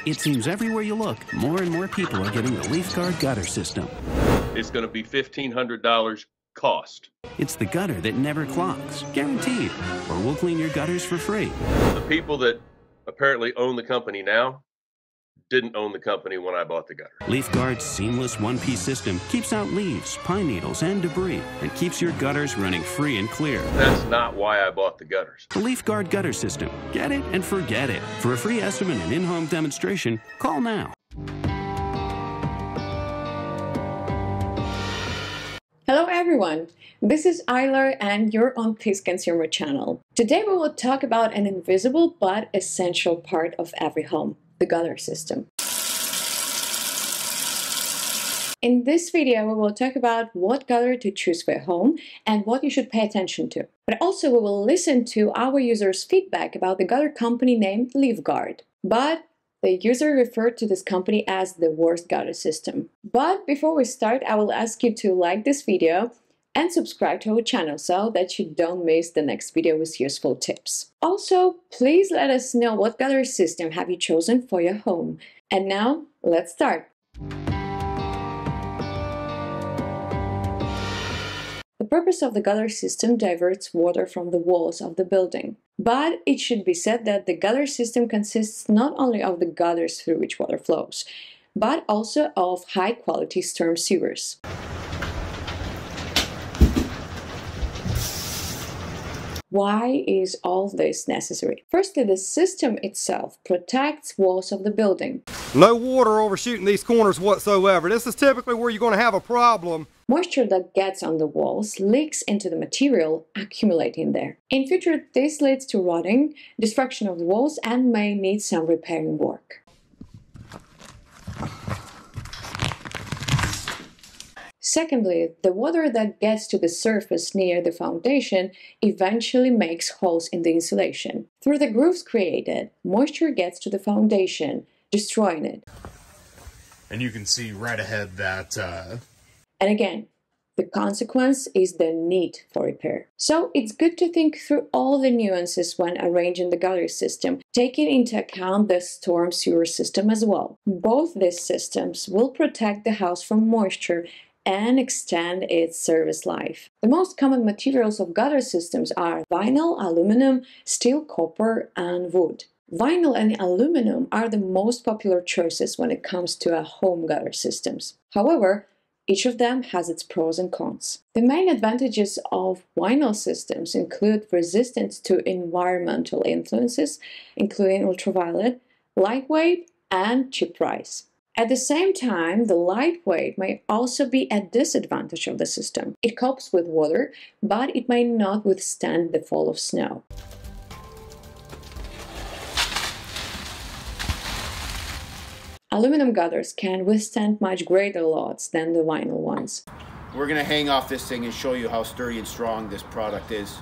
It seems everywhere you look, more and more people are getting the LeafGuard Gutter System. It's going to be $1,500 cost. It's the gutter that never clogs, guaranteed, or we'll clean your gutters for free. The people that apparently own the company now didn't own the company when I bought the gutter. LeafGuard's seamless one-piece system keeps out leaves, pine needles, and debris, and keeps your gutters running free and clear. That's not why I bought the gutters. The LeafGuard Gutter System. Get it and forget it. For a free estimate and in-home demonstration, call now. Hello everyone, this is Eiler and you're on PissedConsumer channel. Today we will talk about an invisible but essential part of every home, the gutter system. In this video we will talk about what gutter to choose for a home and what you should pay attention to. But also we will listen to our users' feedback about the gutter company named LeafGuard. But the user referred to this company as the worst gutter system. But before we start, I will ask you to like this video and subscribe to our channel so that you don't miss the next video with useful tips. Also, please let us know what gutter system have you chosen for your home. And now, let's start. The purpose of the gutter system diverts water from the walls of the building. But it should be said that the gutter system consists not only of the gutters through which water flows, but also of high-quality storm sewers. Why is all this necessary? Firstly, the system itself protects walls of the building. No water overshooting these corners whatsoever. This is typically where you're going to have a problem. Moisture that gets on the walls leaks into the material, accumulating there. In future, this leads to rotting, destruction of the walls, and may need some repairing work. Secondly, the water that gets to the surface near the foundation eventually makes holes in the insulation. Through the grooves created, moisture gets to the foundation, destroying it. And you can see right ahead that... And again, the consequence is the need for repair. So it's good to think through all the nuances when arranging the gutter system, taking into account the storm sewer system as well. Both these systems will protect the house from moisture and extend its service life. The most common materials of gutter systems are vinyl, aluminum, steel, copper, and wood. Vinyl and aluminum are the most popular choices when it comes to home gutter systems. However, each of them has its pros and cons. The main advantages of vinyl systems include resistance to environmental influences, including ultraviolet, lightweight, and cheap price. At the same time, the lightweight may also be a disadvantage of the system. It copes with water, but it may not withstand the fall of snow. Aluminum gutters can withstand much greater loads than the vinyl ones. We're going to hang off this thing and show you how sturdy and strong this product is.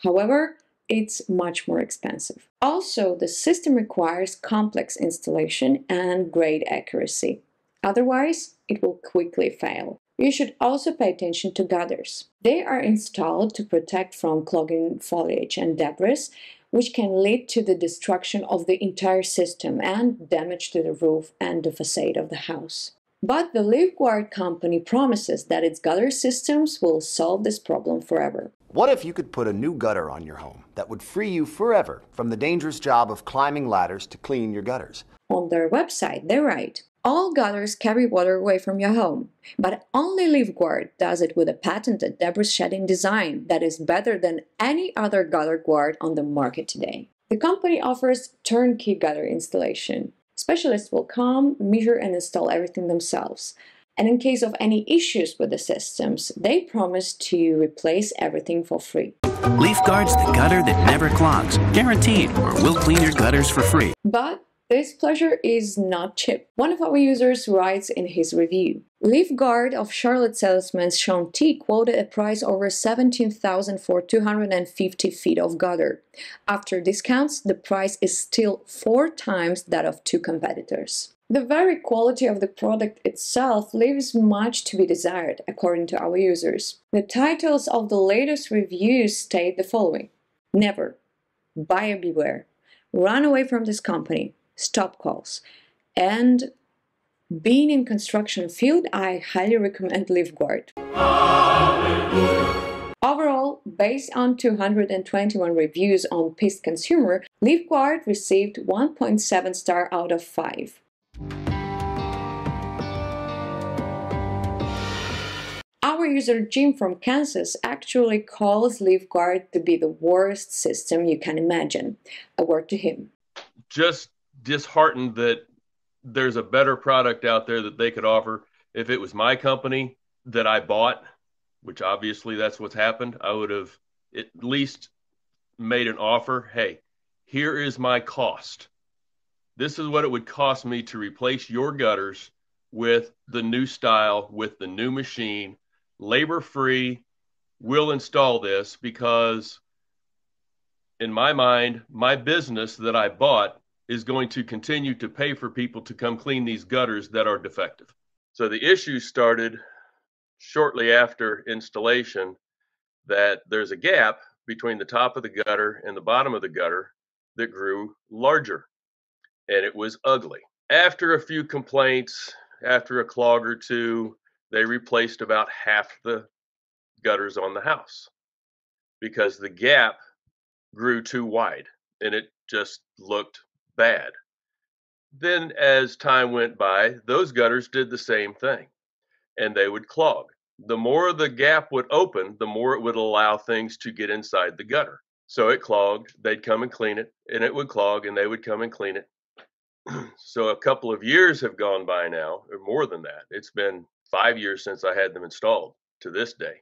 However, it's much more expensive. Also, the system requires complex installation and great accuracy. Otherwise, it will quickly fail. You should also pay attention to gutters. They are installed to protect from clogging foliage and debris, which can lead to the destruction of the entire system and damage to the roof and the facade of the house. But the LeafGuard company promises that its gutter systems will solve this problem forever. What if you could put a new gutter on your home that would free you forever from the dangerous job of climbing ladders to clean your gutters? On their website, they write, all gutters carry water away from your home, but only LeafGuard does it with a patented debris-shedding design that is better than any other gutter guard on the market today. The company offers turnkey gutter installation. Specialists will come, measure, and install everything themselves. And in case of any issues with the systems, they promise to replace everything for free. LeafGuard's the gutter that never clogs, guaranteed, or we'll clean your gutters for free. But this pleasure is not cheap. One of our users writes in his review, LeafGuard of Charlotte salesman Sean T quoted a price over $17,000 for 250 feet of gutter. After discounts, the price is still 4 times that of 2 competitors. The very quality of the product itself leaves much to be desired, according to our users. The titles of the latest reviews state the following: Never, Buyer Beware, Run Away from this company, Stop Calls, and being in construction field, I highly recommend LeafGuard. Overall, based on 221 reviews on PissedConsumer, LeafGuard received 1.7 star out of 5. Our user Jim from Kansas actually calls LeafGuard to be the worst system you can imagine. A word to him. Just disheartened that there's a better product out there that they could offer. If it was my company that I bought, which obviously that's what's happened, I would have at least made an offer. Hey, here is my cost. This is what it would cost me to replace your gutters with the new style, with the new machine, labor free. We'll install this because in my mind, my business that I bought is going to continue to pay for people to come clean these gutters that are defective. So the issue started shortly after installation that there's a gap between the top of the gutter and the bottom of the gutter that grew larger, and it was ugly. After a few complaints, after a clog or two, they replaced about half the gutters on the house because the gap grew too wide and it just looked bad. Then as time went by, those gutters did the same thing and they would clog. The more the gap would open, the more it would allow things to get inside the gutter. So it clogged, they'd come and clean it, and it would clog and they would come and clean it. So a couple of years have gone by now, or more than that. It's been 5 years since I had them installed to this day.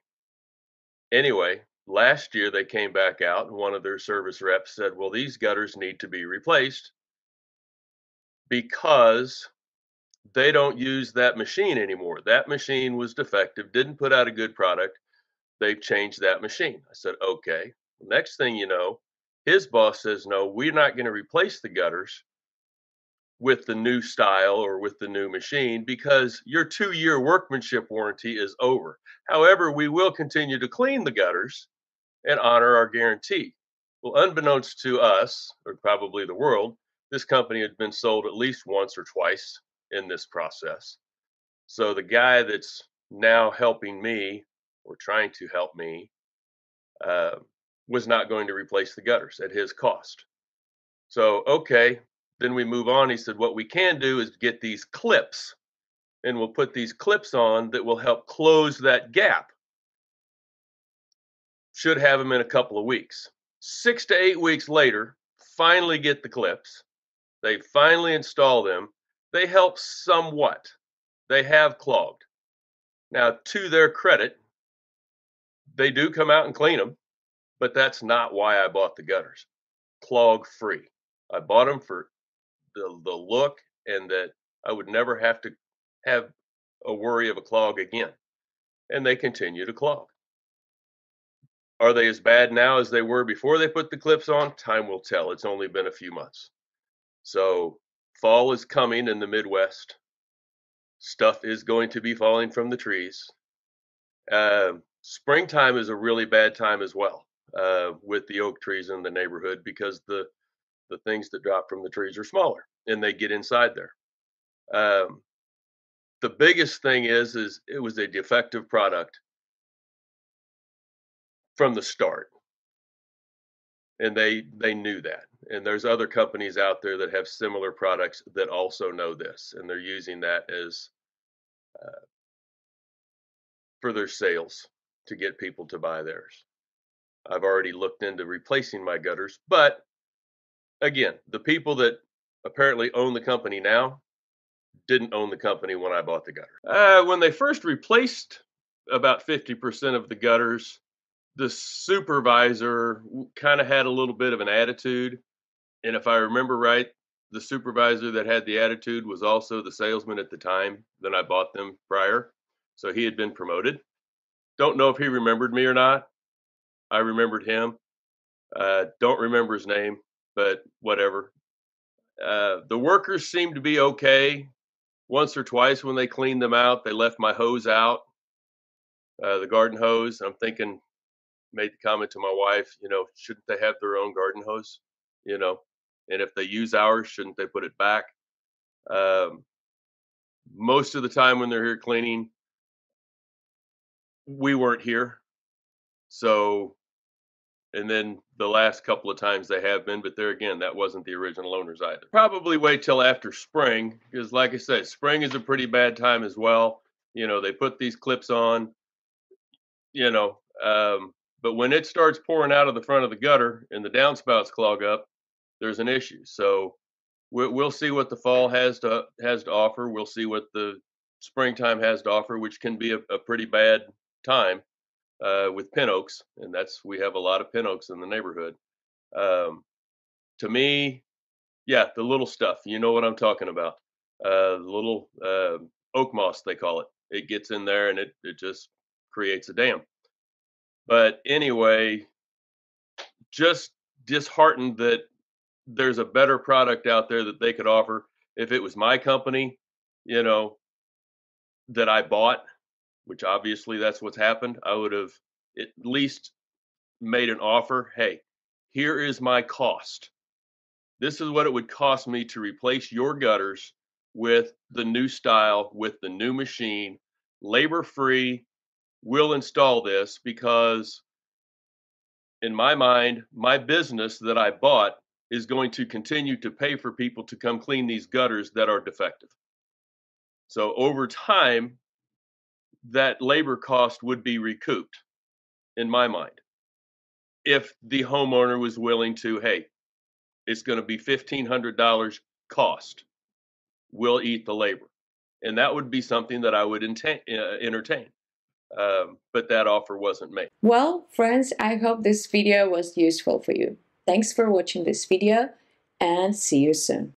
Anyway, last year they came back out and one of their service reps said, well, these gutters need to be replaced because they don't use that machine anymore. That machine was defective, didn't put out a good product. They've changed that machine. I said, okay. Next thing you know, his boss says, no, we're not going to replace the gutters with the new style or with the new machine because your 2-year workmanship warranty is over. However, we will continue to clean the gutters and honor our guarantee. Well, unbeknownst to us, or probably the world, this company had been sold at least once or twice in this process. So the guy that's now helping me or trying to help me was not going to replace the gutters at his cost. So, okay, then we move on. He said, what we can do is get these clips and we'll put these clips on that will help close that gap. Should have them in a couple of weeks. 6 to 8 weeks later, finally get the clips. They finally install them. They help somewhat. They have clogged. Now, to their credit, they do come out and clean them, but that's not why I bought the gutters. Clog free. I bought them for the look and that I would never have to have a worry of a clog again. And they continue to clog. Are they as bad now as they were before they put the clips on? Time will tell. It's only been a few months. So fall is coming in the Midwest. Stuff is going to be falling from the trees. Springtime is a really bad time as well with the oak trees in the neighborhood because the things that drop from the trees are smaller and they get inside there. The biggest thing is it was a defective product from the start. And they knew that. And there's other companies out there that have similar products that also know this, and they're using that as for their sales to get people to buy theirs. I've already looked into replacing my gutters, but again, the people that apparently own the company now didn't own the company when I bought the gutter. When they first replaced about 50% of the gutters, the supervisor kind of had a little bit of an attitude. And if I remember right, the supervisor that had the attitude was also the salesman at the time that I bought them prior. So he had been promoted. Don't know if he remembered me or not. I remembered him. Don't remember his name, but whatever. The workers seemed to be okay. Once or twice when they cleaned them out, they left my hose out, the garden hose. I'm thinking, made the comment to my wife, shouldn't they have their own garden hose? And if they use ours, shouldn't they put it back? Most of the time when they're here cleaning, we weren't here. So, and then the last couple of times they have been, but there again, that wasn't the original owners either. Probably wait till after spring, because like I said, spring is a pretty bad time as well. They put these clips on, but when it starts pouring out of the front of the gutter and the downspouts clog up, there's an issue. So we'll see what the fall has to offer. We'll see what the springtime has to offer, which can be a pretty bad time with pin oaks, and we have a lot of pin oaks in the neighborhood. To me, yeah, the little stuff, you know what I'm talking about. The little oak moss, they call it. It gets in there and it just creates a dam. But anyway, just disheartened that there's a better product out there that they could offer. If it was my company, that I bought, which obviously that's what's happened, I would have at least made an offer. Hey, here is my cost. This is what it would cost me to replace your gutters with the new style, with the new machine, labor free. We'll install this because in my mind, my business that I bought is going to continue to pay for people to come clean these gutters that are defective. So over time, that labor cost would be recouped in my mind. If the homeowner was willing to, hey, it's going to be $1,500 cost. We'll eat the labor. And that would be something that I would entertain. But that offer wasn't made. Well, friends, I hope this video was useful for you. Thanks for watching this video and see you soon.